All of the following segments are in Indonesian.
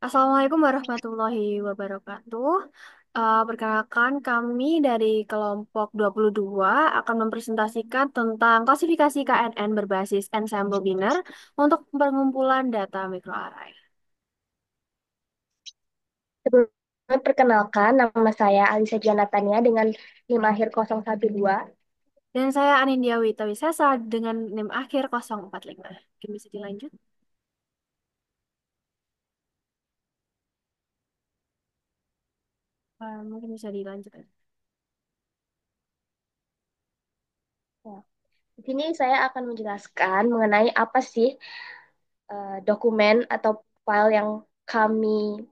Assalamualaikum warahmatullahi wabarakatuh. Perkenalkan kami dari kelompok 22 akan mempresentasikan tentang klasifikasi KNN berbasis ensemble binary untuk pengumpulan data mikroarray. Sebelumnya perkenalkan, nama saya Alisa Janatania dengan NIM akhir 012. Dan saya Anindya Witawisesa dengan NIM akhir 045. Mungkin bisa dilanjut? Mungkin bisa dilanjut. Nah, di sini saya akan menjelaskan mengenai apa sih dokumen atau file yang kami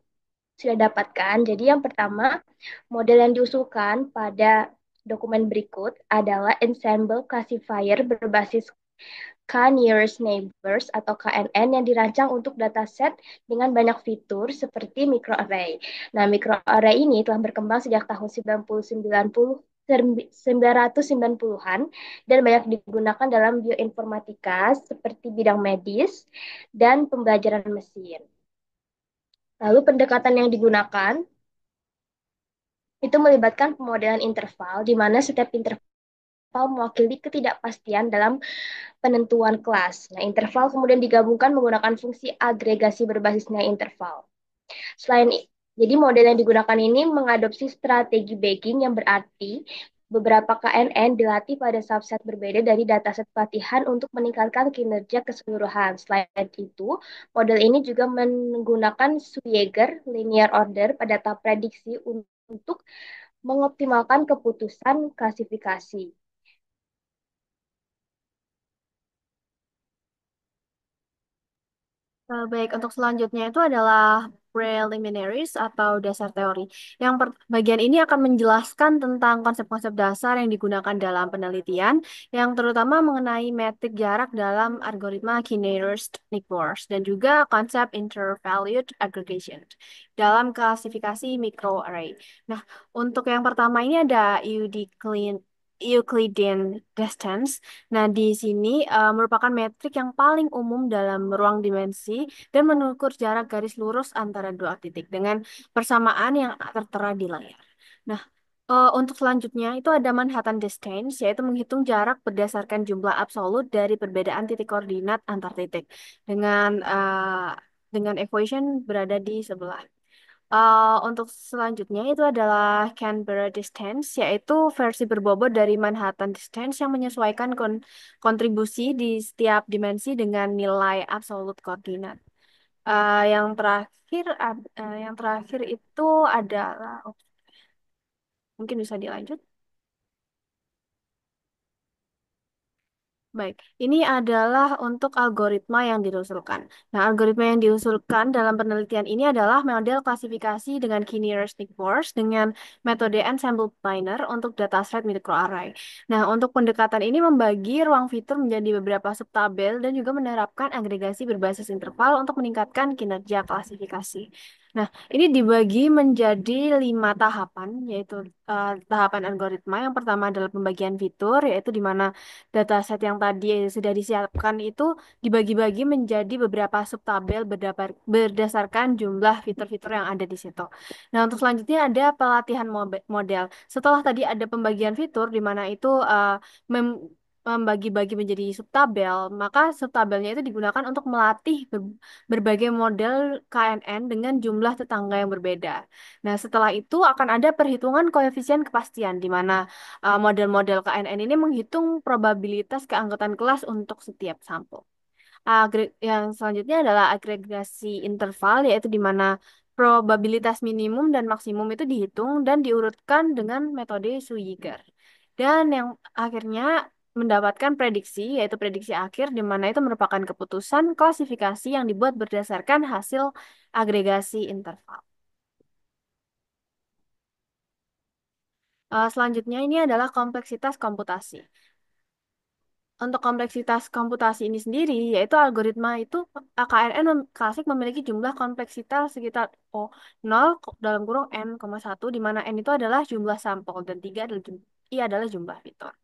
sudah dapatkan. Jadi yang pertama, model yang diusulkan pada dokumen berikut adalah Ensemble Classifier berbasis K-Nearest Neighbors atau KNN yang dirancang untuk dataset dengan banyak fitur seperti microarray. Nah, microarray ini telah berkembang sejak tahun 1990-an dan banyak digunakan dalam bioinformatika seperti bidang medis dan pembelajaran mesin. Lalu pendekatan yang digunakan itu melibatkan pemodelan interval, di mana setiap interval mewakili ketidakpastian dalam penentuan kelas. Nah, interval kemudian digabungkan menggunakan fungsi agregasi berbasis nilai interval. Selain jadi model yang digunakan ini mengadopsi strategi bagging yang berarti beberapa KNN dilatih pada subset berbeda dari dataset pelatihan untuk meningkatkan kinerja keseluruhan. Selain itu, model ini juga menggunakan Swigger linear order pada tahap prediksi untuk mengoptimalkan keputusan klasifikasi. Baik, untuk selanjutnya itu adalah preliminaries atau dasar teori. Bagian ini akan menjelaskan tentang konsep-konsep dasar yang digunakan dalam penelitian, yang terutama mengenai metrik jarak dalam algoritma K-nearest neighbors dan juga konsep intervalued aggregation dalam klasifikasi microarray. Nah, untuk yang pertama ini ada Euclidean distance. Nah, di sini merupakan metrik yang paling umum dalam ruang dimensi dan mengukur jarak garis lurus antara dua titik dengan persamaan yang tertera di layar. Nah, untuk selanjutnya itu ada Manhattan distance, yaitu menghitung jarak berdasarkan jumlah absolut dari perbedaan titik koordinat antar titik dengan equation berada di sebelah. Untuk selanjutnya itu adalah Canberra distance, yaitu versi berbobot dari Manhattan distance yang menyesuaikan kontribusi di setiap dimensi dengan nilai absolut koordinat. Yang terakhir itu adalah, mungkin bisa dilanjut. Baik, ini adalah untuk algoritma yang diusulkan. Nah, algoritma yang diusulkan dalam penelitian ini adalah model klasifikasi dengan K-nearest neighbors dengan metode ensemble binary untuk dataset microarray. Nah, untuk pendekatan ini membagi ruang fitur menjadi beberapa subtabel dan juga menerapkan agregasi berbasis interval untuk meningkatkan kinerja klasifikasi. Nah, ini dibagi menjadi 5 tahapan, yaitu tahapan algoritma. Yang pertama adalah pembagian fitur, yaitu di mana dataset yang tadi sudah disiapkan itu dibagi-bagi menjadi beberapa subtabel berdasarkan jumlah fitur-fitur yang ada di situ. Nah, untuk selanjutnya ada pelatihan model. Setelah tadi ada pembagian fitur di mana itu membagi-bagi menjadi subtabel, maka subtabelnya itu digunakan untuk melatih berbagai model KNN dengan jumlah tetangga yang berbeda. Nah, setelah itu akan ada perhitungan koefisien kepastian di mana model-model KNN ini menghitung probabilitas keanggotaan kelas untuk setiap sampel. Yang selanjutnya adalah agregasi interval, yaitu di mana probabilitas minimum dan maksimum itu dihitung dan diurutkan dengan metode Swigger. Dan yang akhirnya mendapatkan prediksi, yaitu prediksi akhir, di mana itu merupakan keputusan klasifikasi yang dibuat berdasarkan hasil agregasi interval. Selanjutnya ini adalah kompleksitas komputasi. Untuk kompleksitas komputasi ini sendiri, yaitu algoritma itu KNN klasik memiliki jumlah kompleksitas sekitar 0 dalam kurung n,1, di mana n itu adalah jumlah sampel dan 3 adalah I adalah jumlah fitur.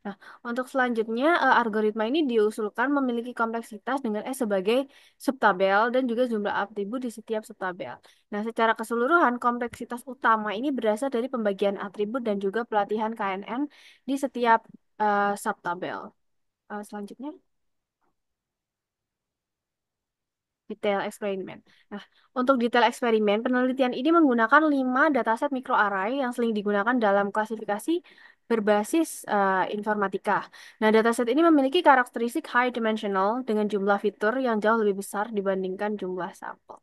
Nah, untuk selanjutnya, algoritma ini diusulkan memiliki kompleksitas dengan sebagai subtabel dan juga jumlah atribut di setiap subtabel. Nah, secara keseluruhan, kompleksitas utama ini berasal dari pembagian atribut dan juga pelatihan KNN di setiap subtabel. Selanjutnya. Detail eksperimen. Nah, untuk detail eksperimen, penelitian ini menggunakan 5 dataset mikroarray yang sering digunakan dalam klasifikasi berbasis informatika. Nah, dataset ini memiliki karakteristik high dimensional dengan jumlah fitur yang jauh lebih besar dibandingkan jumlah sampel.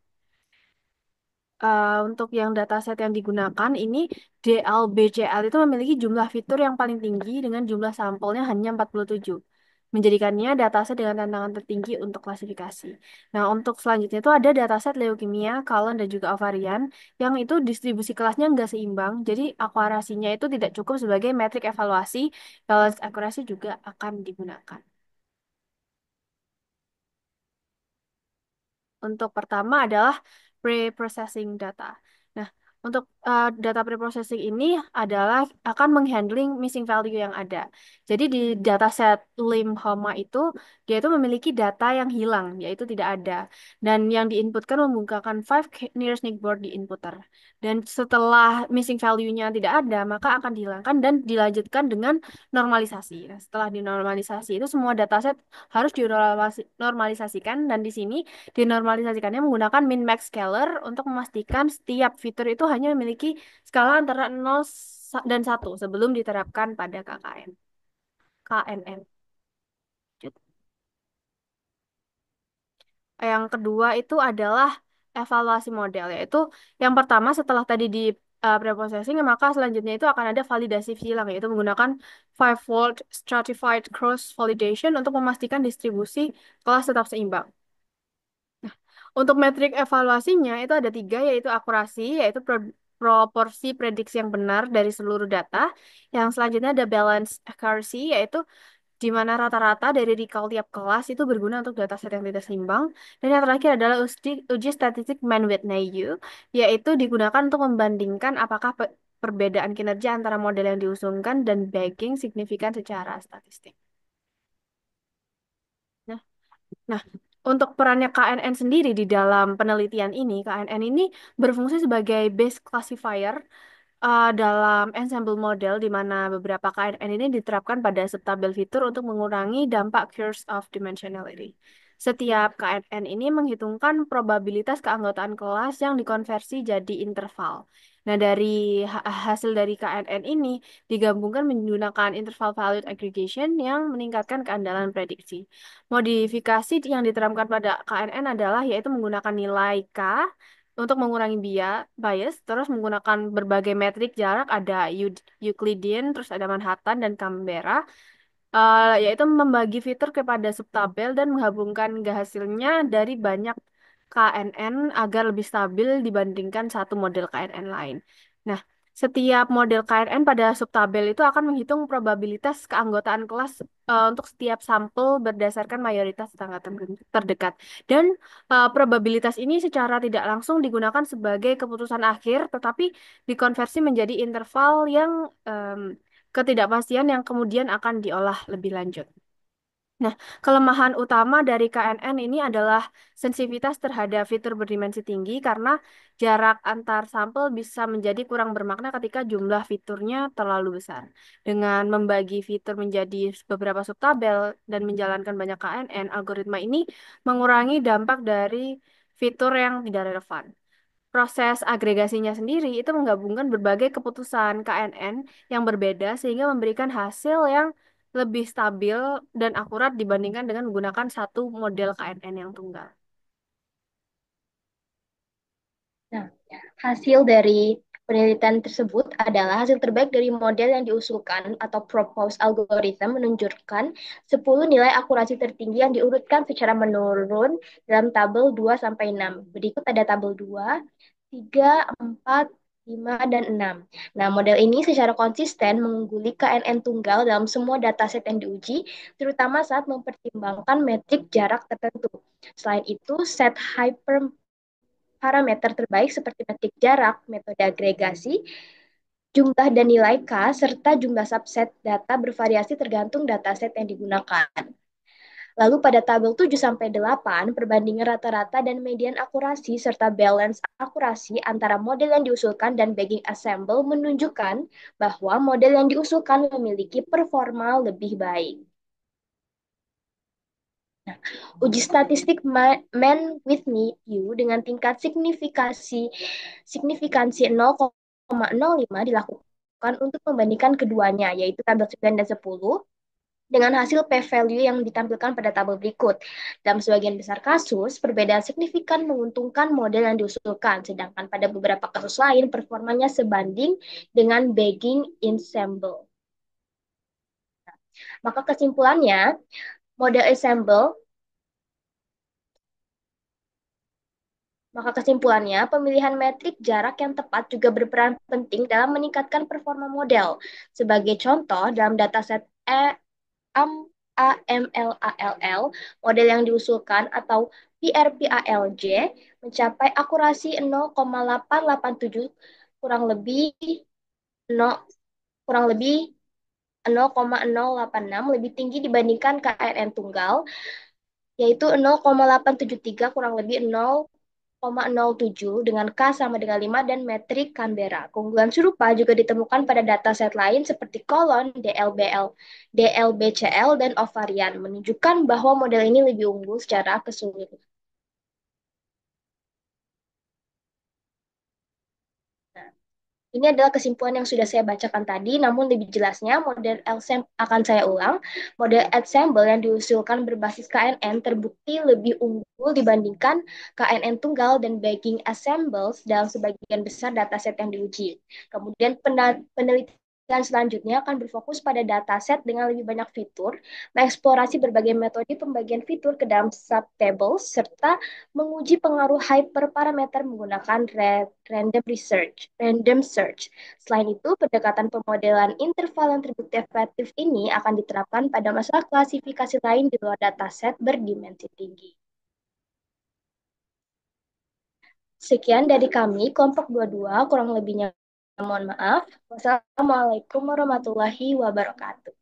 Untuk yang dataset yang digunakan ini DLBCL itu memiliki jumlah fitur yang paling tinggi dengan jumlah sampelnya hanya 47, menjadikannya dataset dengan tantangan tertinggi untuk klasifikasi. Nah, untuk selanjutnya itu ada dataset leukemia, colon, dan juga ovarian yang itu distribusi kelasnya nggak seimbang, jadi akurasinya itu tidak cukup sebagai metrik evaluasi, balance akurasi juga akan digunakan. Untuk pertama adalah pre-processing data. Nah, untuk data pre-processing ini adalah akan menghandling missing value yang ada. Jadi di dataset lymphoma itu dia itu memiliki data yang hilang, yaitu tidak ada. Dan yang diinputkan membukakan 5 nearest nickboard di inputter. Dan setelah missing value-nya tidak ada, maka akan dihilangkan dan dilanjutkan dengan normalisasi. Nah, setelah dinormalisasi itu semua dataset harus dinormalisasikan dan di sini dinormalisasikannya menggunakan min-max scalar untuk memastikan setiap fitur itu hanya memiliki skala antara 0 dan 1 sebelum diterapkan pada KKN. KNN. Yang kedua itu adalah evaluasi model, yaitu yang pertama setelah tadi di preprocessing, maka selanjutnya itu akan ada validasi silang, yaitu menggunakan five-fold stratified cross validation untuk memastikan distribusi kelas tetap seimbang. Untuk metrik evaluasinya itu ada 3, yaitu akurasi, yaitu proporsi prediksi yang benar dari seluruh data. Yang selanjutnya ada balance accuracy, yaitu di mana rata-rata dari recall tiap kelas itu berguna untuk dataset yang tidak seimbang. Dan yang terakhir adalah uji statistik Mann-Whitney-U, yaitu digunakan untuk membandingkan apakah perbedaan kinerja antara model yang diusungkan dan bagging signifikan secara statistik. Nah, Nah, untuk perannya KNN sendiri di dalam penelitian ini, KNN ini berfungsi sebagai base classifier dalam ensemble model di mana beberapa KNN ini diterapkan pada subtabel fitur untuk mengurangi dampak curse of dimensionality. Setiap KNN ini menghitungkan probabilitas keanggotaan kelas yang dikonversi jadi interval. Nah, dari hasil dari KNN ini digabungkan menggunakan interval valued aggregation yang meningkatkan keandalan prediksi. Modifikasi yang diterapkan pada KNN adalah yaitu menggunakan nilai K untuk mengurangi bias, terus menggunakan berbagai metrik jarak, ada Euclidean, terus ada Manhattan dan Canberra, yaitu membagi fitur kepada subtabel dan menggabungkan hasilnya dari banyak KNN agar lebih stabil dibandingkan satu model KNN lain. Nah, setiap model KNN pada subtabel itu akan menghitung probabilitas keanggotaan kelas untuk setiap sampel berdasarkan mayoritas tetangga terdekat. Dan probabilitas ini secara tidak langsung digunakan sebagai keputusan akhir, tetapi dikonversi menjadi interval yang ketidakpastian yang kemudian akan diolah lebih lanjut. Nah, kelemahan utama dari KNN ini adalah sensitivitas terhadap fitur berdimensi tinggi karena jarak antar sampel bisa menjadi kurang bermakna ketika jumlah fiturnya terlalu besar. Dengan membagi fitur menjadi beberapa subtabel dan menjalankan banyak KNN, algoritma ini mengurangi dampak dari fitur yang tidak relevan. Proses agregasinya sendiri itu menggabungkan berbagai keputusan KNN yang berbeda sehingga memberikan hasil yang lebih stabil dan akurat dibandingkan dengan menggunakan satu model KNN yang tunggal. Nah, hasil dari penelitian tersebut adalah hasil terbaik dari model yang diusulkan atau proposed algorithm menunjukkan 10 nilai akurasi tertinggi yang diurutkan secara menurun dalam tabel 2 sampai 6. Berikut ada tabel 2, 3, 4, 5, dan 6. Nah, model ini secara konsisten mengungguli KNN tunggal dalam semua dataset yang diuji, terutama saat mempertimbangkan metrik jarak tertentu. Selain itu, set hyper parameter terbaik seperti metrik jarak, metode agregasi, Jumlah dan nilai K serta jumlah subset data bervariasi tergantung dataset yang digunakan. Lalu pada tabel 7 sampai 8, perbandingan rata-rata dan median akurasi serta balance akurasi antara model yang diusulkan dan bagging assemble menunjukkan bahwa model yang diusulkan memiliki performa lebih baik. Uji statistik Man-Whitney-U dengan tingkat signifikansi 0,05 dilakukan untuk membandingkan keduanya, yaitu tabel 9 dan 10, dengan hasil p-value yang ditampilkan pada tabel berikut. Dalam sebagian besar kasus, perbedaan signifikan menguntungkan model yang diusulkan, sedangkan pada beberapa kasus lain performanya sebanding dengan bagging ensemble. Maka kesimpulannya, model ensemble Maka kesimpulannya, pemilihan metrik jarak yang tepat juga berperan penting dalam meningkatkan performa model. Sebagai contoh, dalam dataset AMLALL, model yang diusulkan atau PRPALJ mencapai akurasi 0,887 kurang lebih 0, kurang lebih 0,086 lebih tinggi dibandingkan KNN tunggal, yaitu 0,873 kurang lebih 0,07 dengan K sama dengan 5 dan metrik Canberra. Keunggulan serupa juga ditemukan pada dataset lain seperti kolon, DLBL, DLBCL, dan ovarian, menunjukkan bahwa model ini lebih unggul secara keseluruhan. Ini adalah kesimpulan yang sudah saya bacakan tadi, namun lebih jelasnya model LSAM akan saya ulang. Model ensemble yang diusulkan berbasis KNN terbukti lebih unggul dibandingkan KNN tunggal dan bagging assembles dalam sebagian besar dataset yang diuji. Kemudian penelitian selanjutnya akan berfokus pada dataset dengan lebih banyak fitur, mengeksplorasi berbagai metode pembagian fitur ke dalam subtables, serta menguji pengaruh hyperparameter menggunakan random search. Selain itu, pendekatan pemodelan interval yang terbukti efektif ini akan diterapkan pada masalah klasifikasi lain di luar dataset berdimensi tinggi. Sekian dari kami, kelompok 22, kurang lebihnya mohon maaf. Wassalamualaikum warahmatullahi wabarakatuh.